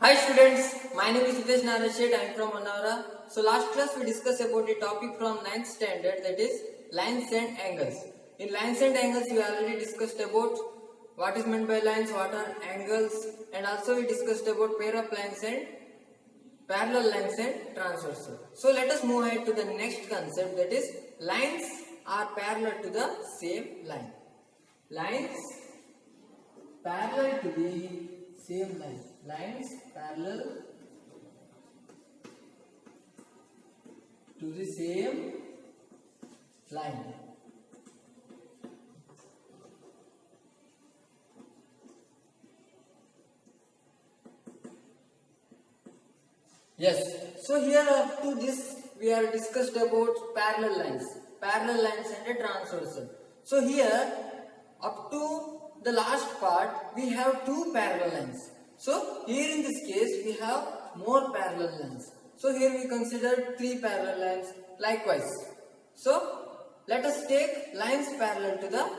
Hi students, my name is Hitesh Narashet. I am from Manavara. So last class we discussed about a topic from 9th standard, that is lines and angles. In lines and angles we already discussed about what is meant by lines, what are angles, and also we discussed about pair of lines and parallel lines and transversal. So let us move ahead to the next concept, that is lines are parallel to the same line. Lines parallel to the same line. Lines parallel to the same line. Yes, so here up to this we are discussed about parallel lines and a transversal. So here up to the last part we have two parallel lines. So here in this case we have more parallel lines. So here we consider three parallel lines likewise. So let us take lines parallel to the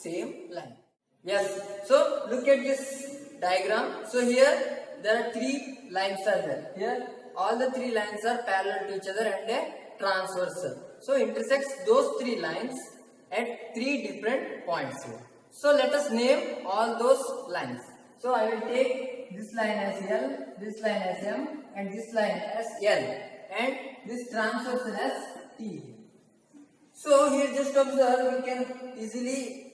same line. Yes, so look at this diagram. So here there are three lines are there. Here all the three lines are parallel to each other and a transversal. So intersects those three lines at three different points here. So let us name all those lines. So I will take this line as L, this line as M, and this line as L, and this transversal as T. So here just observe, we can easily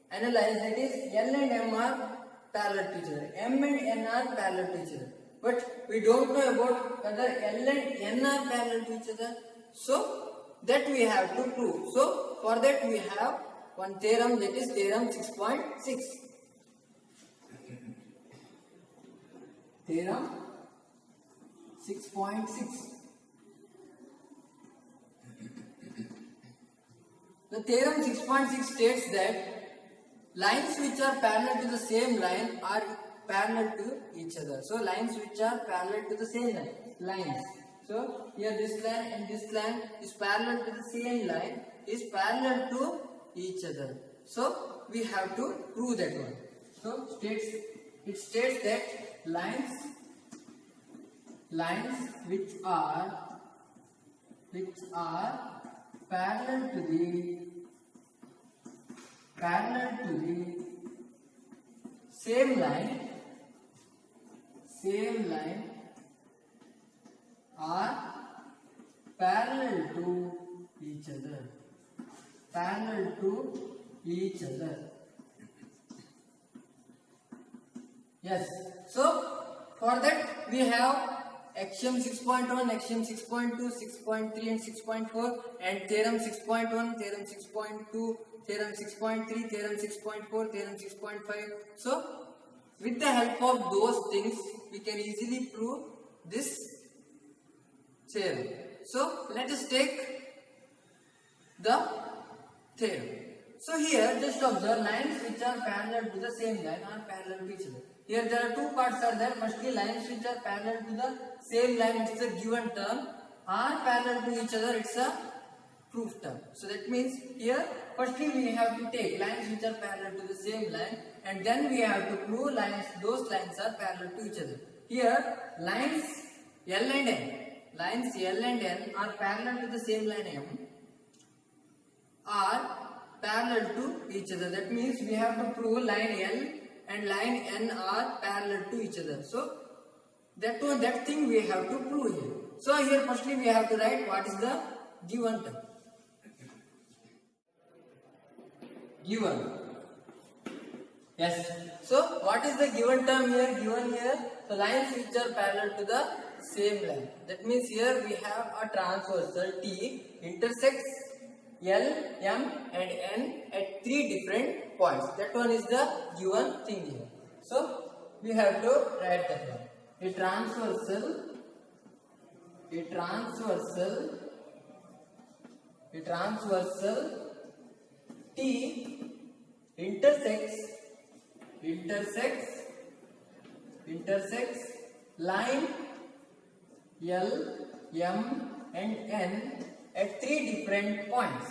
analyze, that is L and M are parallel to each other, M and N are parallel to each other, but we don't know about whether L and N are parallel to each other. So that we have to prove. So for that we have one theorem, that is theorem 6.6. Theorem 6.6. The theorem 6.6 states that lines which are parallel to the same line are parallel to each other. So lines which are parallel to the same line, lines. So here this line and this line is parallel to the same line, is parallel to each other. So we have to prove that one. So it states that lines which are parallel to the same line are parallel to each other. Yes, so for that we have axiom 6.1, axiom 6.2, 6.3 and 6.4, and theorem 6.1, theorem 6.2, theorem 6.3, theorem 6.4, theorem 6.5. So with the help of those things we can easily prove this theorem. So let us take the theorem. So here just observe, lines which are parallel to the same line are parallel to each other. Here there are two parts are there. Firstly, lines which are parallel to the same line, it's a given term, are parallel to each other, it's a proof term. So that means here firstly we have to take lines which are parallel to the same line, and then we have to prove those lines are parallel to each other. Here lines L and N are parallel to the same line M, are parallel to each other. That means we have to prove line L and line N are parallel to each other. So that thing we have to prove here. So here firstly we have to write what is the given term. Given. Yes. So what is the given term here? Given here, so lines which are parallel to the same line. That means here we have a transversal T intersects L, M and N at three different points. That one is the given thing here. So we have to write that one. A transversal T intersects line L, M and N at three different points.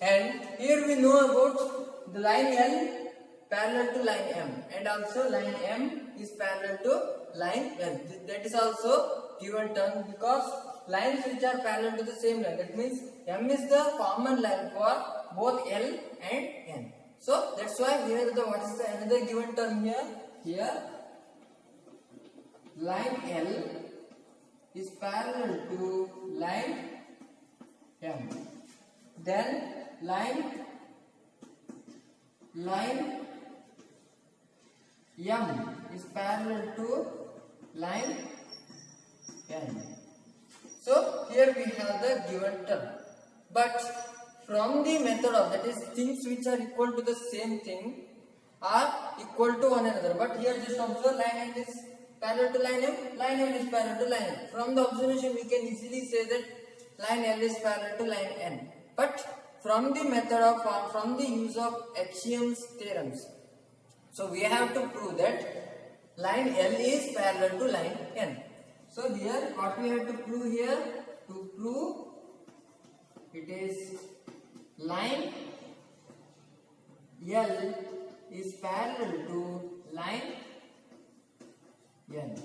And here we know about the line L parallel to line M, and also line M is parallel to line L. That is also given term because lines which are parallel to the same line, that means M is the common line for both L and N. So that's why here the what is the another given term here? Here line L is parallel to line M. Then line M is parallel to line N. So here we have the given term. But from the method of, that is, things which are equal to the same thing are equal to one another. But here just observe, line N is parallel to line M is parallel to line N. From the observation we can easily say that line L is parallel to line N. But from the method of, from the use of Axioms theorems, so we have to prove that line L is parallel to line N. So here what we have to prove here? To prove it is line L is parallel to line N.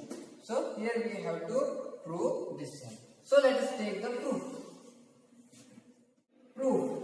So here we have to prove this one. So let us take the proof. Proof.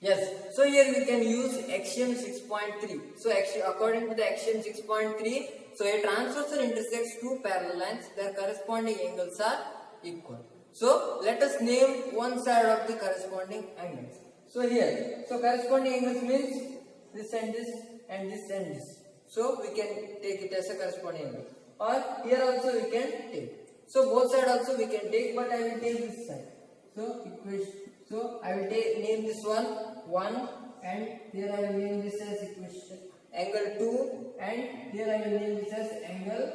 Yes, so here we can use axiom 6.3. So according to the axiom 6.3, so a transversal intersects two parallel lines, their corresponding angles are equal. So let us name one side of the corresponding angles. So here, so corresponding angles means this and this and this and this. So we can take it as a corresponding angle. Or here also we can take. So both sides also we can take, but I will take this side. So equation. So I will name this one 1, and here I will name this as equation angle 2, and here I will name this as angle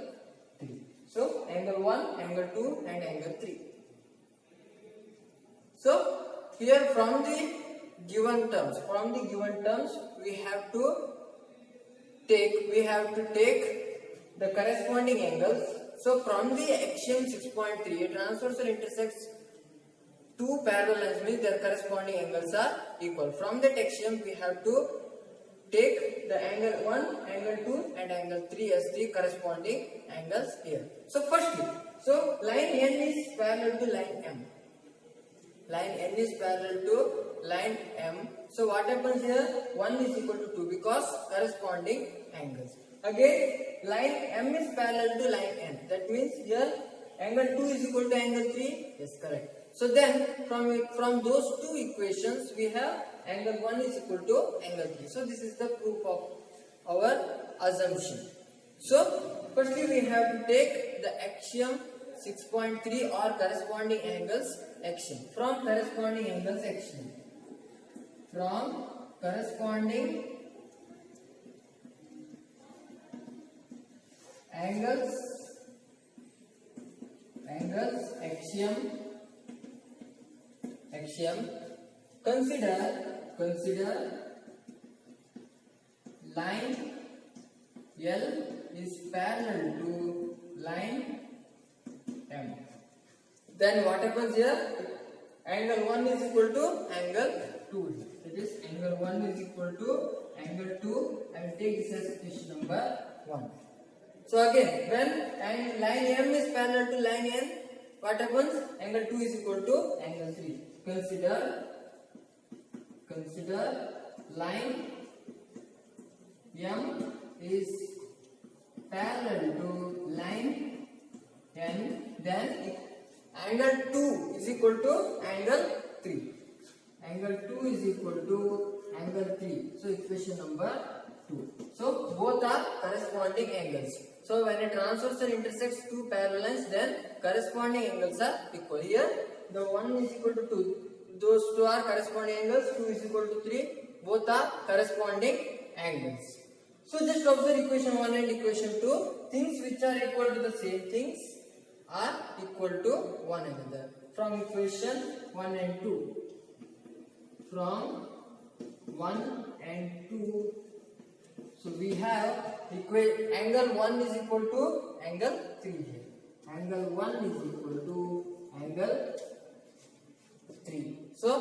3. So angle 1, angle 2 and angle 3. So here from the given terms, we have to take the corresponding angles. So from the axiom 6.3, a transversal intersects two parallel lines means their corresponding angles are equal. From that axiom we have to take the angle 1, angle 2 and angle 3 as the corresponding angles here. So firstly, so line N is parallel to line M. Line N is parallel to line M. So what happens here? 1 is equal to 2 because corresponding angles. Again, line M is parallel to line N. That means here angle 2 is equal to angle 3. Yes, correct. So then from those two equations we have angle 1 is equal to angle 3. So this is the proof of our assumption. So firstly we have to take the axiom 6.3 or corresponding angles axiom. From corresponding angles axiom. From corresponding angles axiom, consider line L is parallel to line M. Then what happens here? Angle 1 is equal to angle 2. That is angle 1 is equal to angle 2. I will take this as equation number 1. So again, when line M is parallel to line N, what happens? Angle 2 is equal to angle 3. Consider line M is parallel to line N, then angle 2 is equal to angle 3. Angle 2 is equal to angle 3. So equation number 2. So both are corresponding angles. So when a transversal intersects two parallel lines, then corresponding angles are equal. Here the 1 is equal to 2. Those two are corresponding angles. 2 is equal to 3. Both are corresponding angles. So just observe equation 1 and equation 2. Things which are equal to the same things are equal to one another. From equation 1 and 2. From 1 and 2. So we have angle 1 is equal to angle 3 here. Angle 1 is equal to angle 3. So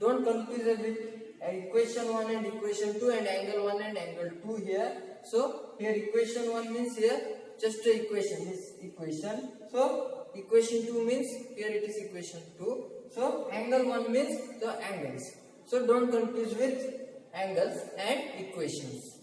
don't confuse it with equation 1 and equation 2 and angle 1 and angle 2 here. So here equation 1 means here just a equation, this equation. So equation 2 means here it is equation 2. So angle 1 means the angles. So don't confuse with angles and equations.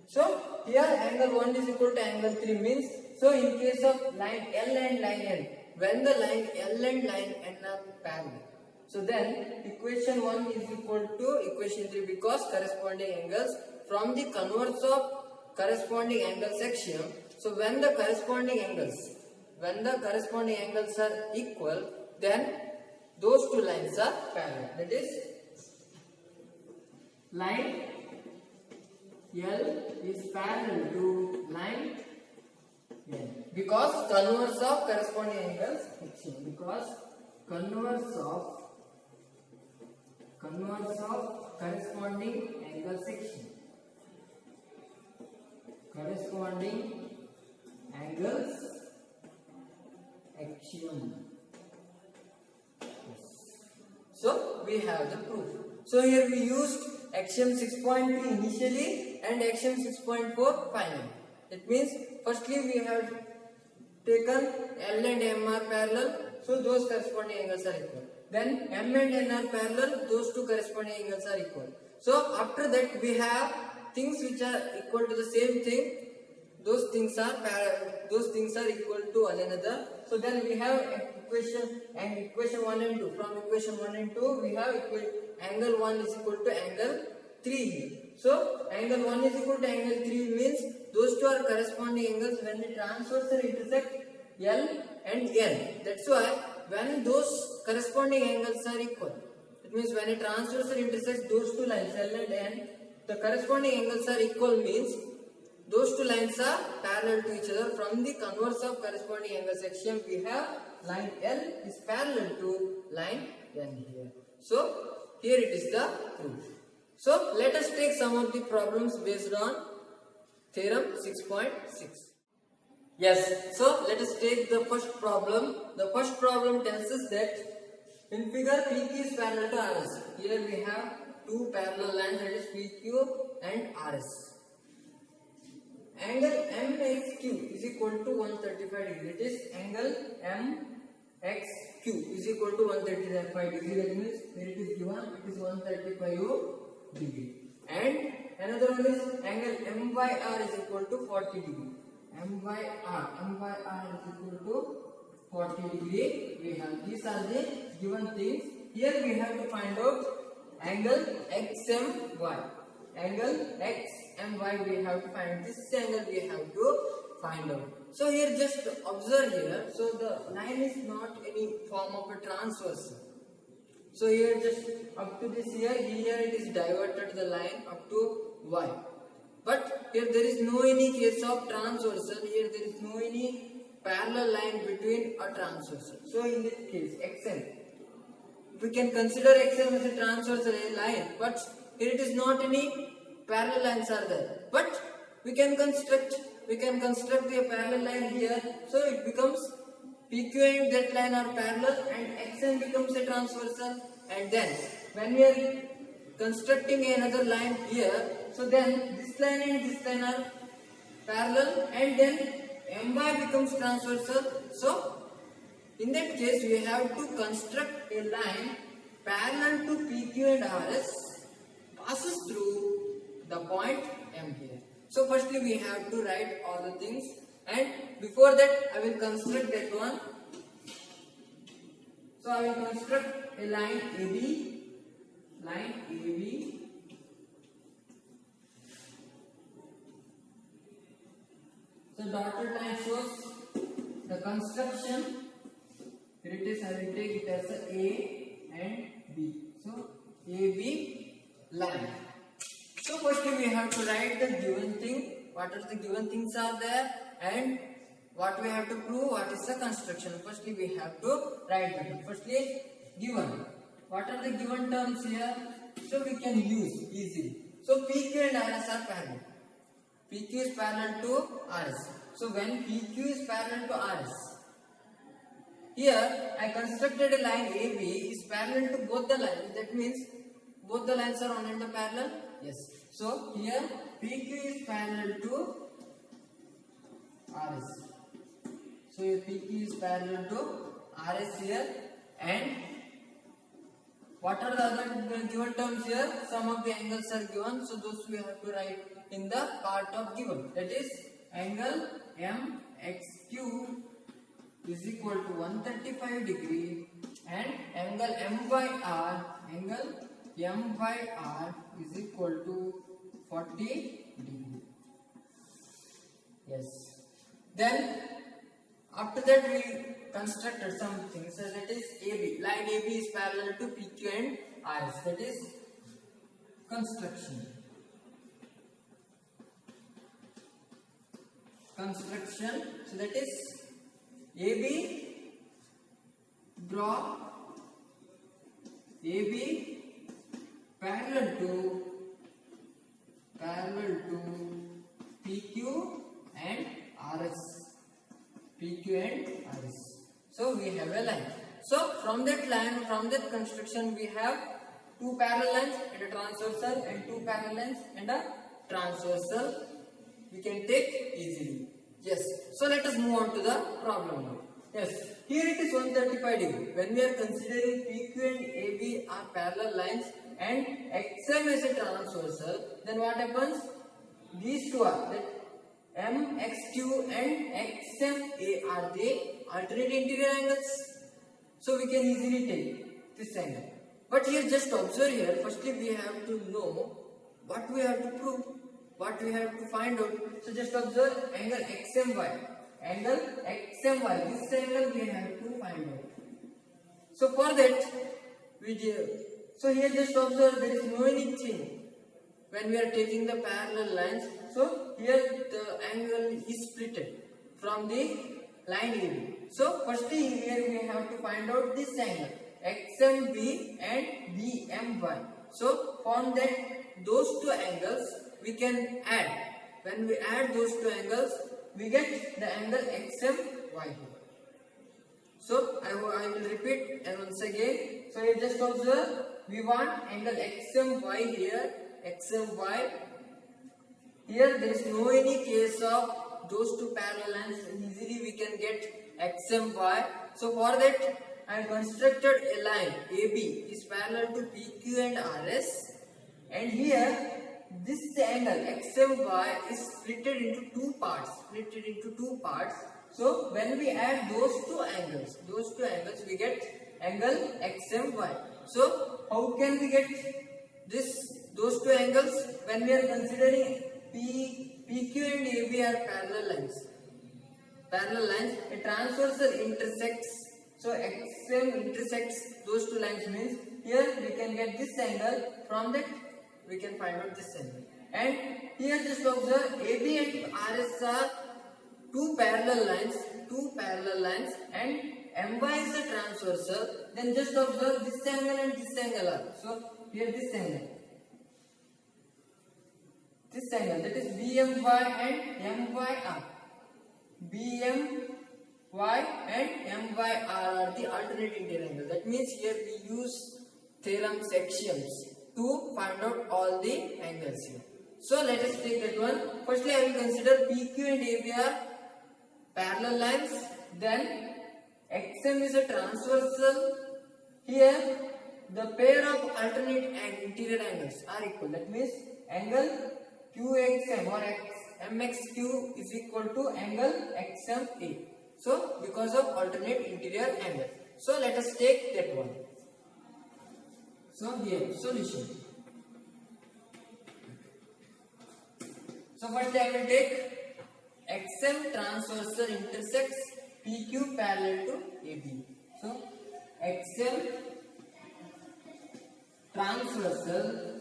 So here angle 1 is equal to angle 3 means, so in case of line L and line N, when the line L and line N are parallel, so then equation 1 is equal to equation 3 because corresponding angles from the converse of corresponding angle section. So when the corresponding angles are equal, then those two lines are parallel. That is, line L is parallel to line N because converse of corresponding angles section. Because converse of corresponding angle section. Corresponding angles axiom. So we have the proof. So here we used axiom 6.3 initially and axiom 6.4 finally. It means firstly we have taken L and M are parallel, so those corresponding angles are equal. Then M and N are parallel, those two corresponding angles are equal. So after that we have things which are equal to the same thing. Those things are equal to one another. So then we have equation 1 and 2. From equation 1 and 2 we have angle 1 is equal to angle 3 here. So angle 1 is equal to angle 3 means those two are corresponding angles when the transversal intersect L and N. That's why when those corresponding angles are equal, it means when a transversal intersects those two lines L and N, the corresponding angles are equal means those two lines are parallel to each other. From the converse of corresponding angle section we have line L is parallel to line N here. So here it is the proof. So let us take some of the problems based on theorem 6.6. Yes, so let us take the first problem. The first problem tells us that in figure PQ is parallel to RS. Here we have two parallel lines, that is PQ and RS. Angle MXQ is equal to 135 degree. That is angle MXQ is equal to 135 degree. That means where it is given, it is 135 degree. And another one is angle MYR is equal to 40 degree. MYR is equal to 40 degree. We have these are the given things. Here we have to find out angle XMY. Angle XMY we have to find. This angle we have to find out. So here just observe here. So the line is not any form of a transversal. So here just up to this here it is diverted the line up to Y. But here there is no any case of transversal. Here there is no any parallel line between a transversal. So in this case XM, we can consider XM as a transversal line, but here it is not any parallel lines are there. But we can construct the parallel line here. So it becomes PQ and that line are parallel and XM becomes a transversal. And then when we are constructing another line here, so then this line and this line are parallel and then MY becomes transversal. So in that case we have to construct a line parallel to PQ and RS passes through the point M here. So firstly we have to write all the things, and before that I will construct that one. So I will construct a line AB. So dotted line shows the construction. Here it is, I will take it as A and B. So AB line. So firstly we have to write the given thing. What are the given things are there and what we have to prove, what is the construction. Firstly we have to write it. Firstly given. What are the given terms here? So we can use easily. So PQ and RS are parallel. PQ is parallel to RS. So when PQ is parallel to RS, here I constructed a line AB is parallel to both the lines. That means both the lines are on and parallel. Yes. So here PQ is parallel to RS. So here PQ is parallel to RS here, and what are the other given terms here? Some of the angles are given, so those we have to write in the part of given. That is angle MXQ is equal to 135 degree and angle M by R is equal to 40 degree. Yes. Then after that we constructed something. So that is AB. Line AB is parallel to PQ and RS. That is construction. So that is AB, draw AB parallel to PQ and RS. So we have a line. So from that line, from that construction, we have two parallel lines and a transversal, and two parallel lines and a transversal. We can take easily. Yes. So let us move on to the problem now. Yes. Here it is 135 degree. When we are considering PQ and AB are parallel lines and XM is a transversal, then what happens? These two are that MXQ and XMA are the alternate interior angles. So we can easily take this angle. But here just observe here. Firstly we have to know what we have to prove, what we have to find out. So just observe angle XMY. Angle XMY. This angle we have to find out. So for that so here just observe there is no anything when we are taking the parallel lines. So here the angle is splitted from the line AB. So firstly here we have to find out this angle XMB and BMY. So from that those two angles we can add. When we add those two angles, we get the angle XMY. So I will repeat once again. So you just observe, we want angle XMY here, XMY. Here there is no any case of those two parallel lines. Easily we can get XMY. So for that I constructed a line AB is parallel to PQ and RS, and here this angle XMY is split into two parts. So when we add those two angles we get angle XMY. So how can we get those two angles when we are considering PQ and AB are parallel lines? A transversal intersects. So XM intersects those two lines means here we can get this angle. From that we can find out this angle. And here just observe AB and RS are two parallel lines and MY is a transversal. Then just observe this angle and this angle are. So here this angle that is BMY and MYR. BMY and MYR are the alternate interior angles. That means here we use theorem's axioms to find out all the angles here. So let us take that one. Firstly I will consider PQ and AB are parallel lines. Then XM is a transversal. Here the pair of alternate and interior angles are equal. That means angle QXM or MXQ is equal to angle XMA. So because of alternate interior angle. So let us take that one. So here solution. So first I will take XM transversal intersects PQ parallel to AB. So XM transversal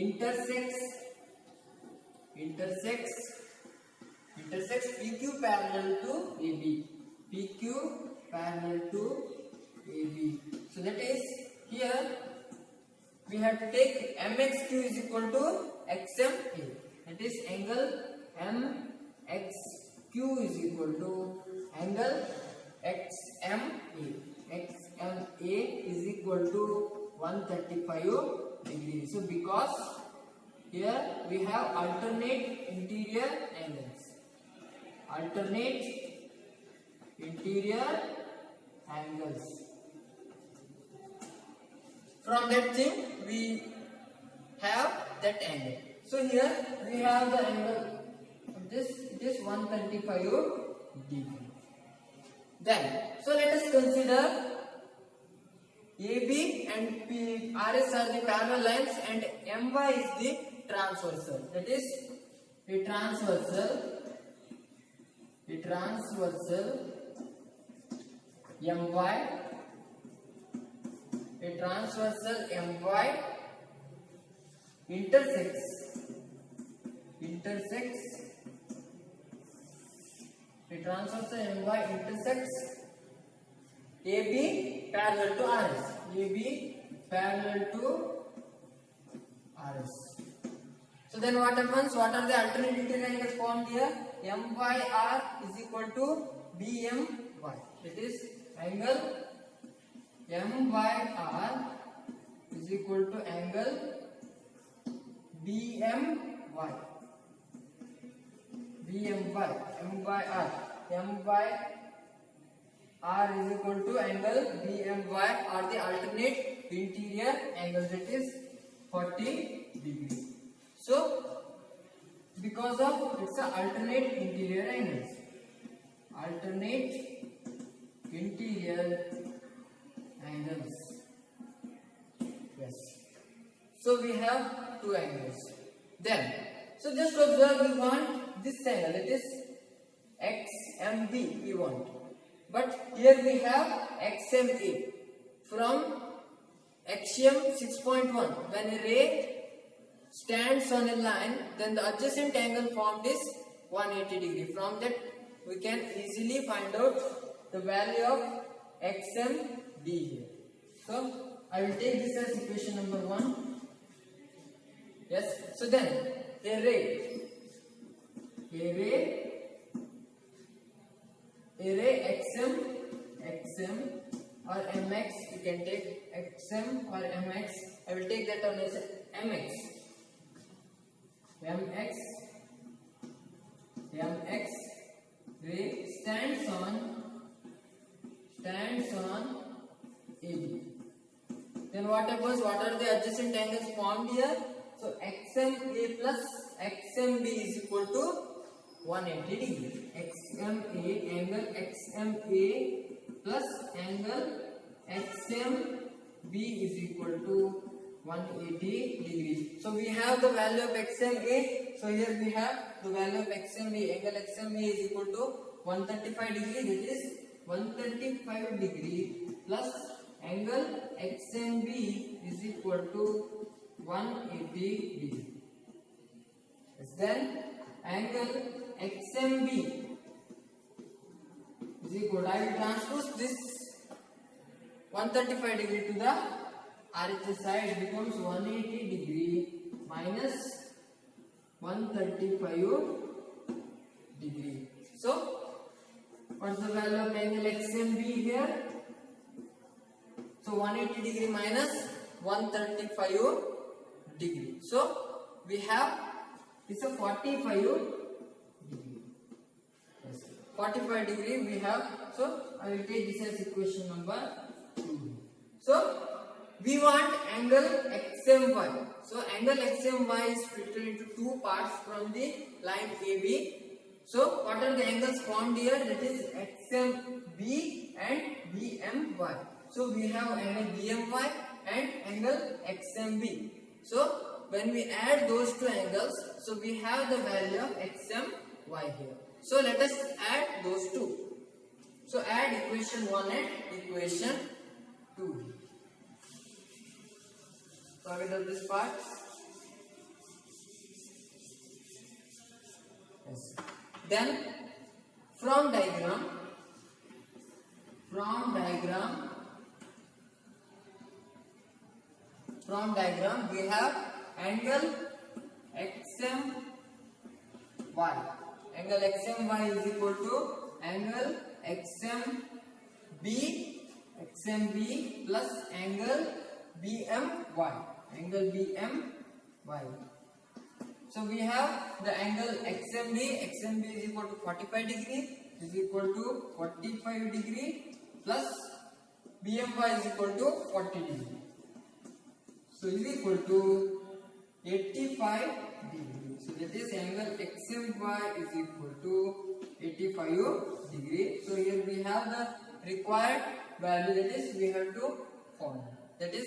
intersects PQ parallel to AB. So that is here we have to take MXQ is equal to XMA. That is angle MXQ Q is equal to angle XMA. XMA is equal to 135 degrees. So because here we have alternate interior angles. Alternate interior angles. From that thing we have that angle. So here we have the angle of this, it is 135 degree. Then, so let us consider AB and RS are the parallel lines and MY is the transversal. That is a transversal MY, a transversal MY intersects a transversal MY intersects AB parallel to RS. AB parallel to RS. So then what happens? What are the alternate interior angles formed here? MYR is equal to BMY. That is angle MYR is equal to angle BMY. MYR is equal to angle BMY are the alternate interior angles, that is 40 degrees. So because of it's a alternate interior angles. Alternate interior angles. Yes. So we have two angles. Then, so just observe, we want this angle, that is XMB we want. But here we have XMA from axiom 6.1. When a ray stands on a line, then the adjacent angle formed is 180 degree. From that we can easily find out the value of XMB here. So I will take this as equation number 1. Yes. So then a ray XM or MX, you can take XM or MX. I will take that on as MX. MX ray stands on AB. Then what happens? What are the adjacent angles formed here? So XMA plus XMB is equal to 180 degree. XMA, angle XMA plus angle XMB is equal to 180 degrees. So we have the value of XMA. So here we have the value of XMA. Angle XMA is equal to 135 degree. That is 135 degree plus angle XMB is equal to 180 degree. Then angle XMB is equal to, I will transpose this 135 degree to the RHS side. It becomes 180 degree minus 135 degree. So what's the value of angle XMB here? So 180 degree minus 135 degree. So we have this is 45 degree. Yes. 45 degree we have. So I will take this as equation number 2. So we want angle XMY. So angle XMY is split into two parts from the line AB. So what are the angles formed here? That is XMB and BMY. So we have angle BMY and angle XMB. So when we add those two angles, so we have the value of XMY here. So let us add those two. So add equation 1 and equation 2. Forget about this part. Yes. Then from diagram we have angle XMY. angle XMY is equal to angle XMB plus angle BMY. Angle BMY. So we have the angle XMB. XMB is equal to 45 degree is equal to 45 degree plus BMY is equal to 40 degree. So is equal to 85 degree. So that is angle XMY is equal to 85 degree. So here we have the required value, that is we have to find. That is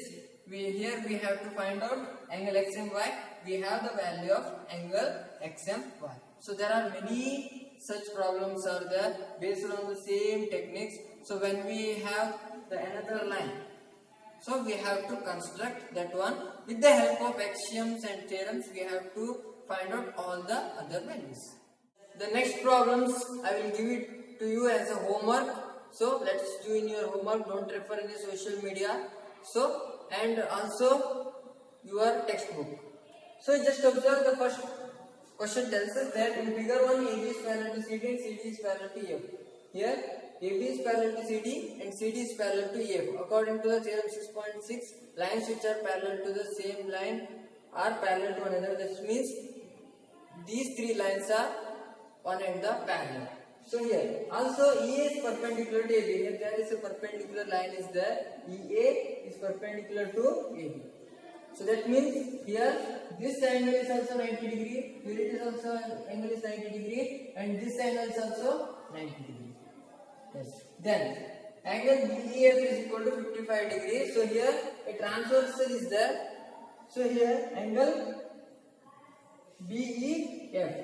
here we have to find out angle XMY. We have the value of angle XMY. So there are many such problems are there based on the same techniques. So when we have the another line, so we have to construct that one with the help of axioms and theorems. We have to find out all the other values. The next problems I will give it to you as a homework. So let's do in your homework. Don't refer any social media. So and also your textbook. So just observe the first question tells us that in figure 1 AB is parallel to CD and CD is parallel to EF. Here AB is parallel to CD and CD is parallel to EF. According to the theorem 6.6, lines which are parallel to the same line are parallel to one another. That means these three lines are one and the parallel. So here also EA is perpendicular to AB. Here there is a perpendicular line is there. EA is perpendicular to AB. So that means here this angle is also 90 degree. Here it is also angle is 90 degree, and this angle is also 90 degree. Yes. Then angle BEF is equal to 55 degree. So here a transversal is there. So here angle BEF.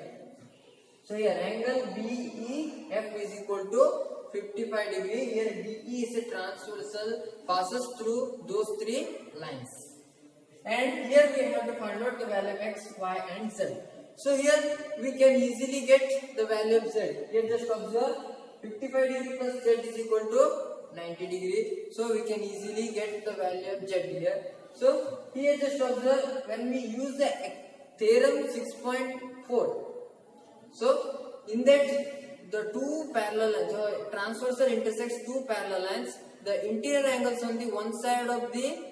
So here angle BEF is equal to 55 degree. Here DE is a transversal, passes through those three lines. And here we have to find out the value of X, Y and Z. So here we can easily get the value of Z. Here just observe 55 degree plus Z is equal to 90 degree. So we can easily get the value of Z here. So here just observe when we use the theorem 6.4. So in that the two parallel lines, so transversal intersects two parallel lines. The interior angles on the one side of the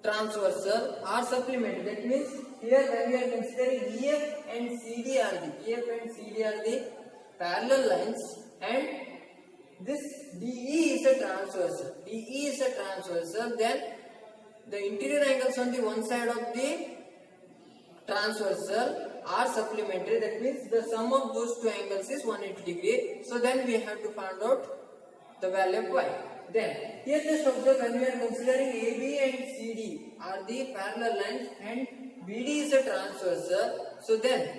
transversal are supplemented. That means here when we are considering EF and CD are the parallel lines, and this DE is a transversal. Then the interior angles on the one side of the transversal are supplementary. That means the sum of those two angles is 180 degree. So then we have to find out the value of Y. Then here just observe when we are considering AB and CD are the parallel lines and BD is a transversal. So then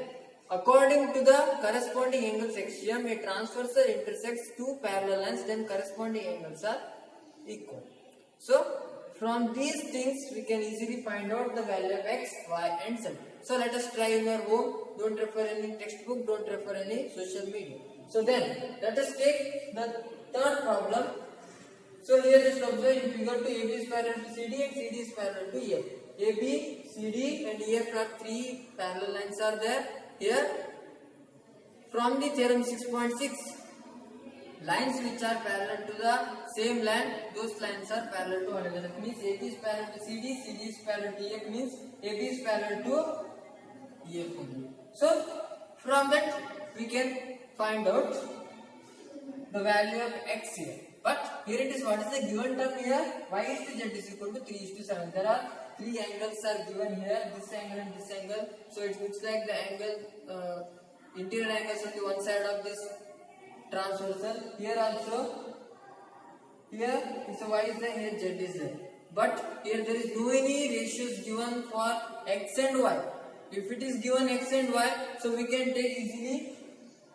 according to the corresponding angles axiom, a transversal intersects two parallel lines, then corresponding angles are equal. So from these things we can easily find out the value of X, Y and Z. So let us try in our home. Don't refer any textbook, don't refer any social media. So then let us take the third problem. So here just observe in figure 2 AB is parallel to CD and CD is parallel to EF. AB, CD and EF are three parallel lines are there. Here from the theorem 6.6, lines which are parallel to the same line, those lines are parallel to one another. That means AB is parallel to CD, CD is parallel to EF, means AB is parallel to EF only. So from that we can find out the value of X here. But here it is, what is the given term here? Y is to Z is equal to 3:7. There are three angles are given here, this angle and this angle. So it looks like the angle, interior angles on the one side of this transversal. Here also, here is Y is there, here Z is there. But here there is no any ratios given for X and Y. If it is given X and Y, so we can take easily,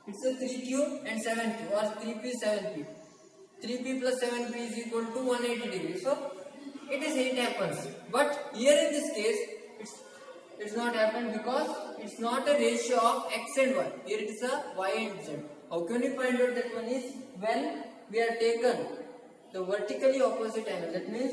it's a 3Q and 7Q or 3P 7P. 3P plus 7P is equal to 180 degrees. So it happens. But here in this case, it's not happened because it's not a ratio of X and Y. Here it is a Y and Z. How can we find out that one is when we are taken the vertically opposite angle. That means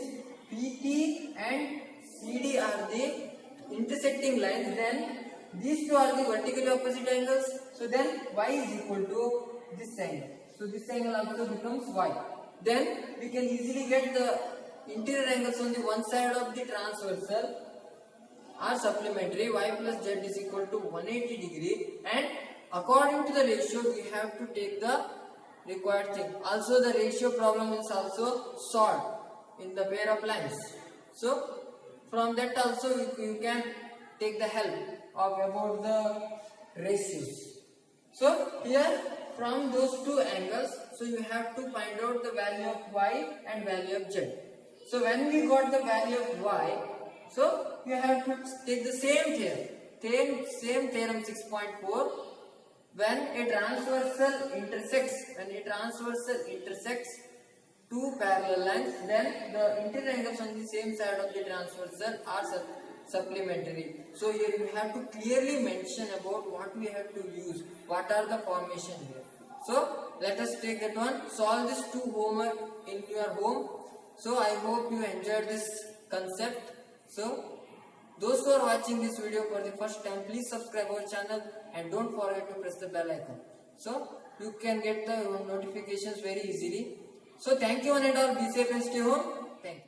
PT and CD are the intersecting lines. Then these two are the vertically opposite angles. So then y is equal to this angle. So this angle also becomes y. Then we can easily get the interior angles on the one side of the transversal are supplementary. Y plus z is equal to 180 degree, and according to the ratio we have to take the required thing. Also the ratio problem is also solved in the pair of lines. So from that also you can take the help of about the ratios. So here from those two angles, so you have to find out the value of y and value of z. So when we got the value of y, so you have to take the same theorem 6.4. When a transversal intersects two parallel lines, then the interior angles on the same side of the transversal are supplementary. So here you have to clearly mention about what we have to use, what are the formation here. So let us take that one. Solve this two homework in your home. So I hope you enjoyed this concept. So those who are watching this video for the first time, please subscribe our channel and don't forget to press the bell icon. So you can get the notifications very easily. So thank you one and all. Be safe and stay home. Thank you.